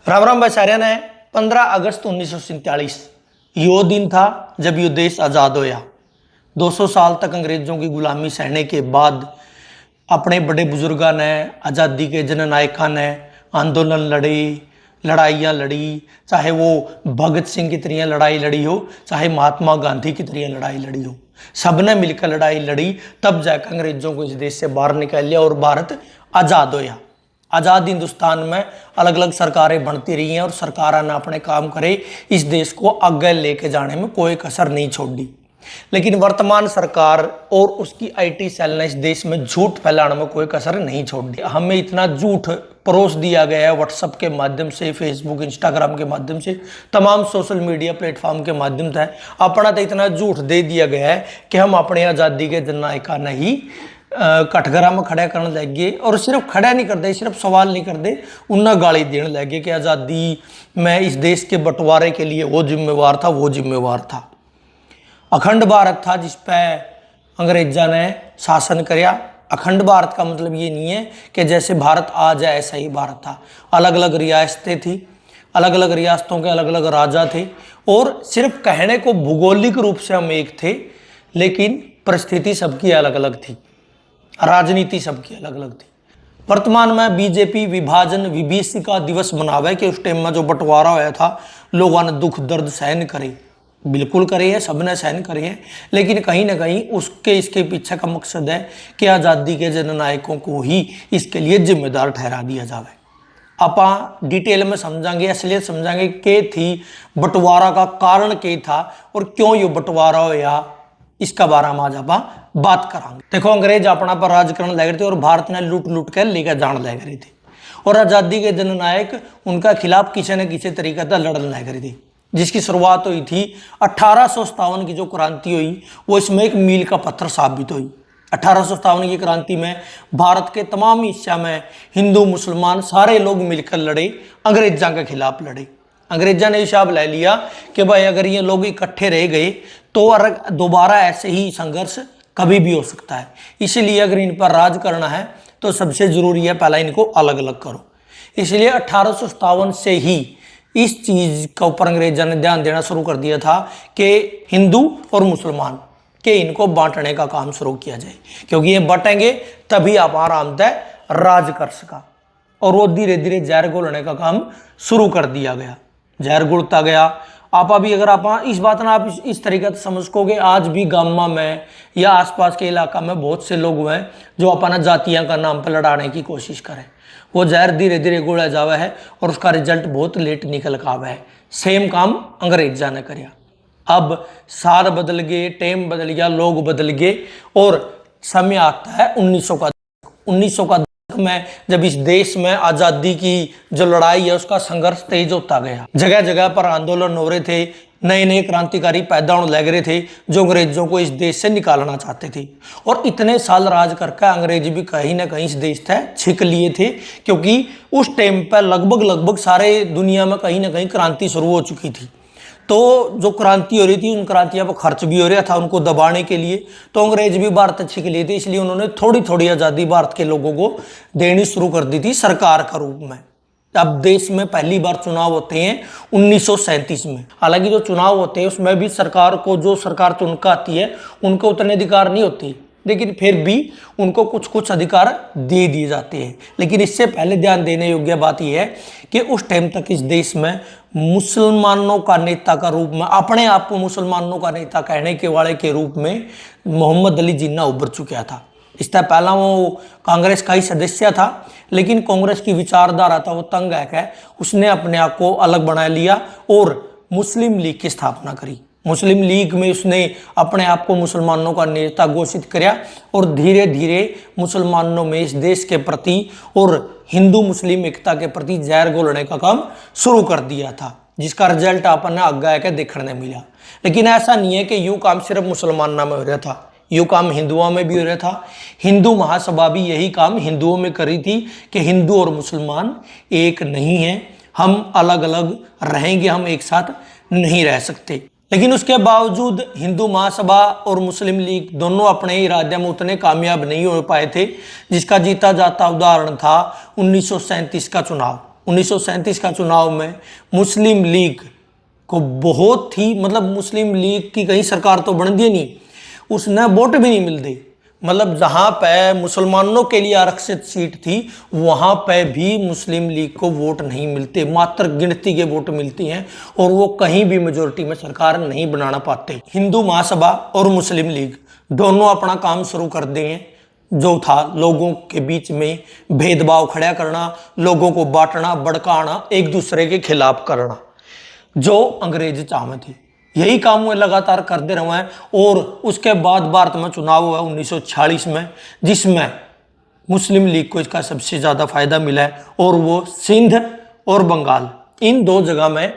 राम राम भाई सारिया ने 15 अगस्त 1947 यो दिन था जब ये देश आज़ाद होया। 200 साल तक अंग्रेजों की गुलामी सहने के बाद अपने बड़े बुजुर्गों ने, आज़ादी के जननायकों ने आंदोलन लड़े, लड़ाइयाँ लड़ी, चाहे वो भगत सिंह की तरह लड़ाई लड़ी हो, चाहे महात्मा गांधी की तरह लड़ाई लड़ी हो, सबने मिलकर लड़ाई लड़ी, तब जाकर अंग्रेजों को इस देश से बाहर निकाल लिया और भारत आज़ाद होया। आज़ाद हिंदुस्तान में अलग अलग सरकारें बनती रही हैं और सरकारों ने अपने काम करे, इस देश को आगे लेके जाने में कोई कसर नहीं छोड़ी। लेकिन वर्तमान सरकार और उसकी आईटी सेल ने इस देश में झूठ फैलाने में कोई कसर नहीं छोड़ी। हमें इतना झूठ परोस दिया गया है व्हाट्सएप के माध्यम से, फेसबुक, इंस्टाग्राम के माध्यम से, तमाम सोशल मीडिया प्लेटफॉर्म के माध्यम से अपना तो इतना झूठ दे दिया गया है कि हम अपनी आज़ादी के जननायक नहीं कटघरा में खड़ा करने लग गए। और सिर्फ खड़ा नहीं करते, सिर्फ सवाल नहीं करते, उन्हें गाली देने लग गए कि आज़ादी में इस देश के बंटवारे के लिए वो जिम्मेवार था, वो जिम्मेवार था। अखंड भारत था जिस पे अंग्रेजा ने शासन कराया। अखंड भारत का मतलब ये नहीं है कि जैसे भारत आज है ऐसा ही भारत था। अलग अलग रियासतें थी, अलग अलग रियासतों के अलग अलग राजा थे, और सिर्फ कहने को भूगोलिक रूप से हम एक थे, लेकिन परिस्थिति सबकी अलग अलग थी, राजनीति सबकी अलग अलग थी। वर्तमान में बीजेपी विभाजन विभीषिका दिवस मनावे कि उस टाइम में जो बंटवारा होया था, लोगों ने दुख दर्द सहन करे, बिल्कुल करे है, सबने सहन करे है, लेकिन कहीं ना कहीं इसके पीछे का मकसद है कि आज़ादी के जननायकों को ही इसके लिए जिम्मेदार ठहरा दिया जाए। आप डिटेल में समझाएंगे, असलियत समझाएंगे के थी बंटवारा का कारण क्या था और क्यों ये बंटवारा होया, इसका बारे में आज आप बात करांगे। देखो, अंग्रेज अपना पर राज करने लग रहे थे और भारत ने लूट लूट कर लेकर जान लग रहे थे, और आज़ादी के जननायक उनका खिलाफ किसी न किसी तरीके से लड़ने लग रहे थे, जिसकी शुरुआत हुई थी 1857 की जो क्रांति हुई, वो इसमें एक मील का पत्थर साबित हुई। 1857 की क्रांति में भारत के तमाम हिस्सा में हिंदू मुसलमान सारे लोग मिलकर लड़े, अंग्रेजों के खिलाफ लड़े। अंग्रेजों ने हिसाब ले लिया कि भाई अगर ये लोग इकट्ठे रह गए तो दोबारा ऐसे ही संघर्ष कभी भी हो सकता है, इसलिए अगर इन पर राज करना है तो सबसे जरूरी है पहला इनको अलग अलग करो। इसलिए 1857 से ही इस चीज के ऊपर अंग्रेजों ने ध्यान देना शुरू कर दिया था कि हिंदू और मुसलमान के इनको बांटने का काम शुरू किया जाए, क्योंकि ये बांटेंगे तभी आप आराम से राज कर सका। और वो धीरे धीरे जहर घोलने का काम शुरू कर दिया गया, जहर घुलता गया। आप अभी अगर आप इस बात ना आप इस तरीके से समझ कोगे, आज भी गामा में या आसपास के इलाका में बहुत से लोग हैं जो अपना जातियां का नाम पर लड़ाने की कोशिश करें। वो जहर धीरे धीरे घोला जावा है और उसका रिजल्ट बहुत लेट निकल का है। सेम काम अंग्रेजा ने कराया। अब साल बदल गए, टाइम बदल गया, लोग बदल गए, और समय आता है 1900 का में जब इस देश में आज़ादी की जो लड़ाई है उसका संघर्ष तेज होता गया। जगह जगह पर आंदोलन हो रहे थे, नए नए क्रांतिकारी पैदा होने लग रहे थे जो अंग्रेजों को इस देश से निकालना चाहते थे। और इतने साल राज करके अंग्रेज भी कहीं ना कहीं इस देश से छिक लिए थे, क्योंकि उस टाइम पर लगभग सारे दुनिया में कहीं ना कहीं क्रांति शुरू हो चुकी थी। तो जो क्रांति हो रही थी उन क्रांतियों पर खर्च भी हो रहा था उनको दबाने के लिए, तो अंग्रेज भी भारत छिक लिए थे, इसलिए उन्होंने थोड़ी थोड़ी आज़ादी भारत के लोगों को देनी शुरू कर दी थी सरकार का रूप में। अब देश में पहली बार चुनाव होते हैं 1937 में। हालांकि जो चुनाव होते हैं उसमें भी सरकार को, जो सरकार चुनकर आती है उनको उतने अधिकार नहीं होते, लेकिन फिर भी उनको कुछ कुछ अधिकार दे दिए जाते हैं। लेकिन इससे पहले ध्यान देने योग्य बात यह है कि उस टाइम तक इस देश में मुसलमानों का नेता का रूप में, अपने आप को मुसलमानों का नेता कहने के वाले के रूप में मोहम्मद अली जिन्ना उभर चुका था। इससे पहला वो कांग्रेस का ही सदस्य था, लेकिन कांग्रेस की विचारधारा था वो तंग है, उसने अपने आप को अलग बना लिया और मुस्लिम लीग की स्थापना करी। मुस्लिम लीग में उसने अपने आप को मुसलमानों का नेता घोषित किया और धीरे धीरे मुसलमानों में इस देश के प्रति और हिंदू मुस्लिम एकता के प्रति जहर घोलने का काम शुरू कर दिया था, जिसका रिजल्ट आपने आगे के देखने मिला। लेकिन ऐसा नहीं है कि यूँ काम सिर्फ मुसलमानों में हो रहा था, यूँ काम हिंदुओं में भी हो रहा था। हिंदू महासभा भी यही काम हिंदुओं में करी थी कि हिंदू और मुसलमान एक नहीं हैं, हम अलग अलग रहेंगे, हम एक साथ नहीं रह सकते। लेकिन उसके बावजूद हिंदू महासभा और मुस्लिम लीग दोनों अपने इरादे में उतने कामयाब नहीं हो पाए थे, जिसका जीता जाता उदाहरण था 1937 का चुनाव। 1937 का चुनाव में मुस्लिम लीग को बहुत ही, मतलब मुस्लिम लीग की कहीं सरकार तो बन दी नहीं, उसने वोट भी नहीं मिलते। मतलब जहाँ पे मुसलमानों के लिए आरक्षित सीट थी वहाँ पे भी मुस्लिम लीग को वोट नहीं मिलते, मात्र गिनती के वोट मिलती हैं और वो कहीं भी मेजोरिटी में सरकार नहीं बनाना पाते। हिंदू महासभा और मुस्लिम लीग दोनों अपना काम शुरू कर दिए, जो था लोगों के बीच में भेदभाव खड़ा करना, लोगों को बांटना, भड़काना, एक दूसरे के खिलाफ करना, जो अंग्रेज चाह थे। यही काम वो लगातार करते रहे हैं। और उसके बाद भारत में चुनाव हुआ 1946 में, जिसमें मुस्लिम लीग को इसका सबसे ज़्यादा फायदा मिला है और वो सिंध और बंगाल इन दो जगह में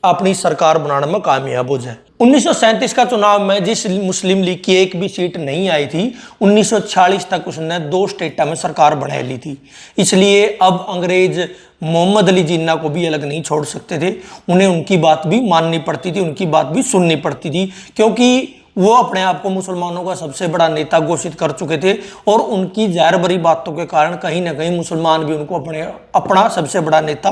अपनी सरकार बनाने में कामयाब हो जाए। 1937 का चुनाव में जिस मुस्लिम लीग की एक भी सीट नहीं आई थी, 1946 तक उसने 2 स्टेटा में सरकार बना ली थी। इसलिए अब अंग्रेज मोहम्मद अली जिन्ना को भी अलग नहीं छोड़ सकते थे, उन्हें उनकी बात भी माननी पड़ती थी, उनकी बात भी सुननी पड़ती थी, क्योंकि वो अपने आप को मुसलमानों का सबसे बड़ा नेता घोषित कर चुके थे और उनकी जहर भरी बातों के कारण कहीं ना कहीं मुसलमान भी उनको अपना सबसे बड़ा नेता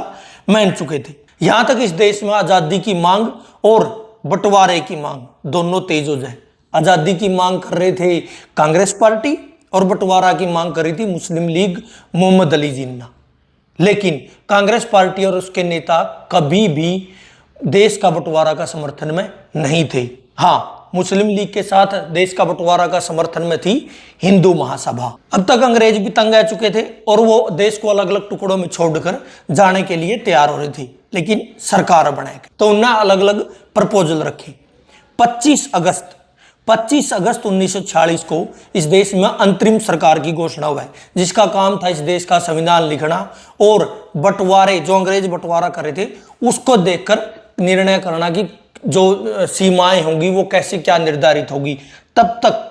मान चुके थे। यहाँ तक इस देश में आज़ादी की मांग और बंटवारे की मांग दोनों तेज हो जाए। आज़ादी की मांग कर रहे थे कांग्रेस पार्टी और बंटवारा की मांग कर रही थी मुस्लिम लीग मोहम्मद अली जिन्ना। लेकिन कांग्रेस पार्टी और उसके नेता कभी भी देश का बंटवारा का समर्थन में नहीं थे। हाँ, मुस्लिम लीग के साथ देश का बंटवारा का समर्थन में थी हिंदू महासभा। अब तक अंग्रेज भी तंग आ चुके थे और वो देश को अलग अलग टुकड़ों में छोड़कर जाने के लिए तैयार हो रही थी, लेकिन सरकार बनाए तो उन्हें अलग अलग प्रपोजल रखे। 25 अगस्त 1946 को इस देश में अंतरिम सरकार की घोषणा हुआ है, जिसका काम था इस देश का संविधान लिखना और बंटवारे, जो अंग्रेज बंटवारा कर रहे थे उसको देखकर निर्णय करना कि जो सीमाएं होंगी वो कैसे क्या निर्धारित होगी। तब तक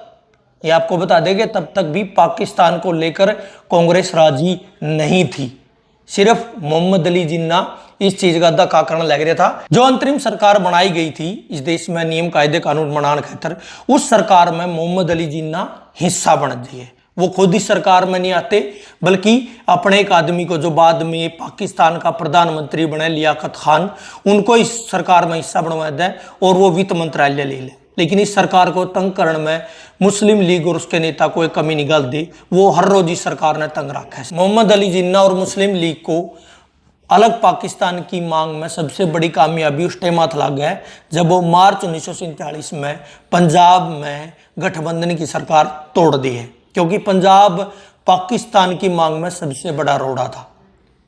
ये आपको बता दें कि तब तक भी पाकिस्तान को लेकर कांग्रेस राजी नहीं थी। सिर्फ मोहम्मद अली जिन्ना इस चीज का धक्का करने लग रहा था। जो अंतरिम सरकार बनाई गई थी इस देश में नियम कायदे कानून बनाने खातिर, उस सरकार में मोहम्मद अली जिन्ना हिस्सा बन जाइए। वो खुद इस सरकार में नहीं आते, बल्कि अपने एक आदमी को जो बाद में पाकिस्तान का प्रधानमंत्री बने, लियाकत खान, उनको इस सरकार में हिस्सा बनवा दें और वो वित्त मंत्रालय ले ले। लेकिन इस सरकार को तंग करने में मुस्लिम लीग और उसके नेता को एक कमी निकाल दी, वो हर रोज इस सरकार ने तंग रखा है। मोहम्मद अली जिन्ना और मुस्लिम लीग को अलग पाकिस्तान की मांग में सबसे बड़ी कामयाबी उस टाइम हाथ लग गया जब वो मार्च 1947 में पंजाब में गठबंधन की सरकार तोड़ दी है, क्योंकि पंजाब पाकिस्तान की मांग में सबसे बड़ा रोड़ा था।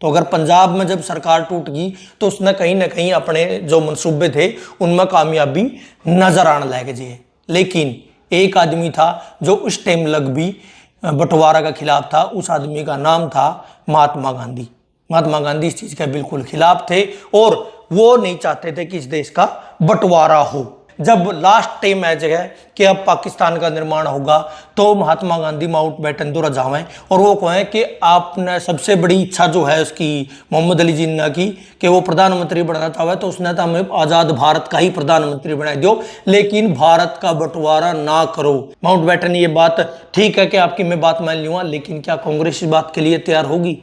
तो अगर पंजाब में जब सरकार टूट गई तो उसने कहीं ना कहीं अपने जो मंसूबे थे उनमें कामयाबी नजर आने लग गई। लेकिन एक आदमी था जो उस टाइम लग भी बंटवारा का खिलाफ था, उस आदमी का नाम था महात्मा गांधी। महात्मा गांधी इस चीज के बिल्कुल खिलाफ थे और वो नहीं चाहते थे कि इस देश का बंटवारा हो। जब लास्ट टाइम है जगह कि अब पाकिस्तान का निर्माण होगा तो महात्मा गांधी माउंट बैटन द्वारा जावें और वो कहें कि आपने सबसे बड़ी इच्छा जो है उसकी मोहम्मद अली जिन्ना की कि वो प्रधानमंत्री बनना चाहे, तो उसने तो हमें आज़ाद भारत का ही प्रधानमंत्री बना दो, लेकिन भारत का बंटवारा ना करो। माउंट बैटन ये बात ठीक है कि आपकी मैं बात मान लूँगा, लेकिन क्या कांग्रेस इस बात के लिए तैयार होगी?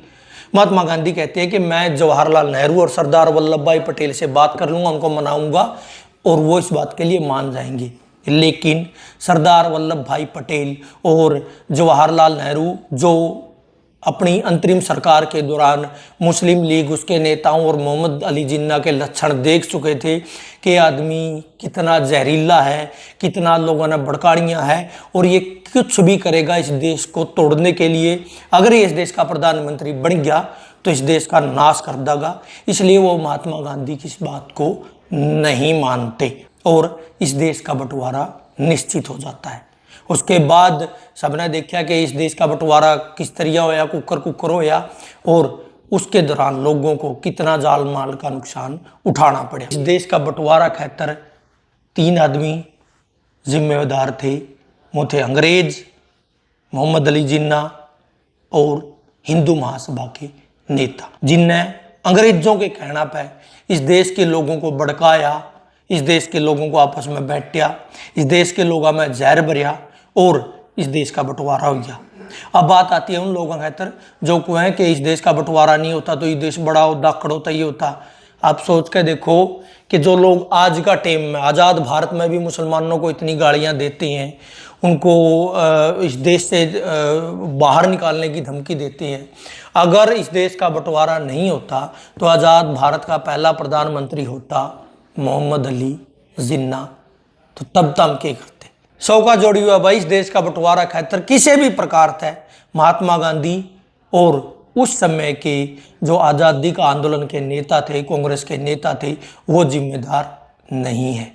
महात्मा गांधी कहते हैं कि मैं जवाहरलाल नेहरू और सरदार वल्लभ भाई पटेल से बात कर लूँगा, उनको मनाऊंगा और वो इस बात के लिए मान जाएंगे। लेकिन सरदार वल्लभ भाई पटेल और जवाहरलाल नेहरू, जो अपनी अंतरिम सरकार के दौरान मुस्लिम लीग, उसके नेताओं और मोहम्मद अली जिन्ना के लक्षण देख चुके थे कि आदमी कितना जहरीला है, कितना लोगों ने भड़काड़ियाँ हैं और ये कुछ भी करेगा इस देश को तोड़ने के लिए। अगर ये इस देश का प्रधानमंत्री बन गया तो इस देश का नाश कर देगा। इसलिए वो महात्मा गांधी की इस बात को नहीं मानते और इस देश का बंटवारा निश्चित हो जाता है। उसके बाद सबने देखा कि इस देश का बंटवारा किस तरीका होया, कुकर होया और उसके दौरान लोगों को कितना जान माल का नुकसान उठाना पड़ा। इस देश का बंटवारा खातर 3 आदमी जिम्मेदार थे, वो थे अंग्रेज, मोहम्मद अली जिन्ना और हिंदू महासभा के नेता, जिनने अंग्रेजों के कहना पे इस देश के लोगों को भड़काया, इस देश के लोगों को आपस में बैठा, इस देश के लोगों में जहर भरिया और इस देश का बंटवारा हो गया। अब बात आती है उन लोगों के खातर जो कहें कि इस देश का बंटवारा नहीं होता तो ये देश बड़ा होता खड़ोता ही होता। आप सोच के देखो कि जो लोग आज का टाइम में आज़ाद भारत में भी मुसलमानों को इतनी गालियां देते हैं, उनको इस देश से बाहर निकालने की धमकी देते हैं, अगर इस देश का बंटवारा नहीं होता तो आज़ाद भारत का पहला प्रधानमंत्री होता मोहम्मद अली जिन्ना। तो तब तम के करते सौ का जोड़ी हुआ भाई इस देश का बंटवारा खातर किसी भी प्रकार था महात्मा गांधी और उस समय के जो आज़ादी का आंदोलन के नेता थे, कांग्रेस के नेता थे, वो जिम्मेदार नहीं है।